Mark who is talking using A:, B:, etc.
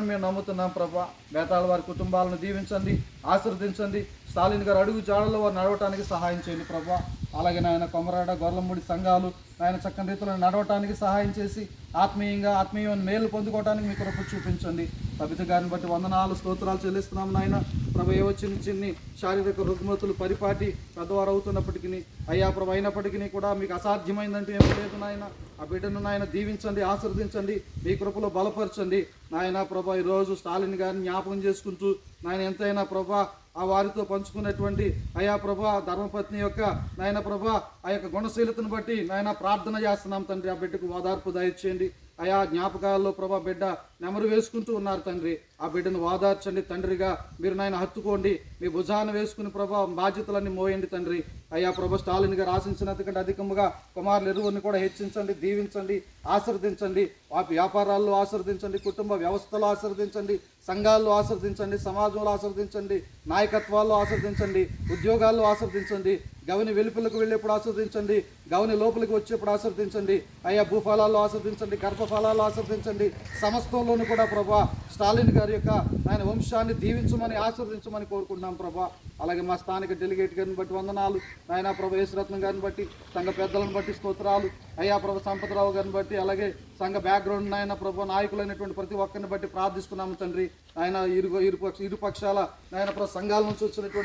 A: చేస్తారని మేము నమ్ముతున్నాం ప్రభా. బేతాళ వారి కుటుంబాలను దీవించండి, ఆశీర్వదించండి. స్టాలిన్ గారు అడుగు జాడల్లో వారు నడవటానికి సహాయం చేయండి ప్రభా. అలాగే నాయన కొమరాడ గొర్లమూడి సంఘాలు ఆయన చక్కని రీతిలో నడవటానికి సహాయం చేసి ఆత్మీయమైన మేలు పొందుకోవడానికి మీ కృప చూపించండి. సబిత గారిని బట్టి వందనాలు స్తోత్రాలు చెల్లిస్తున్నాం నాయన ప్రభు. ఏవో చిన్ని శారీరక రుగ్మతులు పరిపాటి పెద్దవారు అవుతున్నప్పటికీ అయ్యా ప్రభు అయినప్పటికీ కూడా మీకు అసాధ్యమైందంటూ ఏమీ లేదు నాయన. ఆ బిడ్డను నాయన దీవించండి, ఆశీర్వదించండి, మీ కృపలో బలపరచండి నాయన ప్రభా. ఈరోజు స్టాలిన్ గారిని జ్ఞాపకం చేసుకుంటూ నాయన ఎంతైనా ప్రభా ఆ వారితో పంచుకున్నటువంటి అయా ప్రభా ధర్మపత్ని యొక్క నాయన ప్రభా ఆ యొక్క గుణశీలతను బట్టి నాయన ప్రార్థన చేస్తున్నాం తండ్రి. ఆ బిడ్డకు ఓదార్పు దయచేయండి అయా. జ్ఞాపకాల్లో ప్రభా బిడ్డ నెమరు వేసుకుంటూ ఉన్నారు తండ్రి. ఆ బిడ్డను ఓదార్చండి తండ్రిగా. మీరు నాయన హత్తుకోండి, మీ భుజాన్ని వేసుకుని ప్రభా బాధ్యతలన్నీ మోయండి తండ్రి. అయ్యా ప్రభా స్టాలిన్ గారు ఆశించినంతకంటే అధికముగా కుమారులు ఎరువుని కూడా హెచ్చించండి, దీవించండి, ఆశీర్వదించండి. వ్యాపారాల్లో ఆశీర్వదించండి, కుటుంబ వ్యవస్థలో ఆశీర్వదించండి, సంఘాల్లో ఆశీర్వదించండి, సమాజంలో ఆశీర్వదించండి, నాయకత్వాల్లో ఆశీర్వదించండి, ఉద్యోగాల్లో ఆశీర్వదించండి, గవని వెలుపులకు వెళ్ళేప్పుడు ఆశీర్వదించండి, గవని లోపలికి వచ్చేప్పుడు ఆశీర్వదించండి. అయ్యా భూఫలాల్లో ఆశీర్వదించండి, గర్భఫలాల్లో ఆశీర్వదించండి. సమస్తంలోనూ కూడా ప్రభా స్టాలిన్ గారి యొక్క ఆయన వంశాన్ని దీవించమని ఆశీర్వదించమని కోరుకుంటున్నాం ప్రభా. అలాగే మా స్థానిక డెలిగేట్ గారిని బట్టి వందనాలు నాయన ప్రభా. యేసురత్నం గారిని బట్టి, సంఘ పెద్దలను బట్టి స్తోత్రాలు అయ్యా ప్రభా. సంపతరావు గారిని బట్టి, అలాగే సంఘ బ్యాక్గ్రౌండ్ నాయన ప్రభా నాయకులైనటువంటి ప్రతి ఒక్కరిని బట్టి ప్రార్థిస్తున్నాము తండ్రి. ఆయన ఇరు పక్షాల నాయన ప్రభా సంఘాల నుంచి వచ్చినటువంటి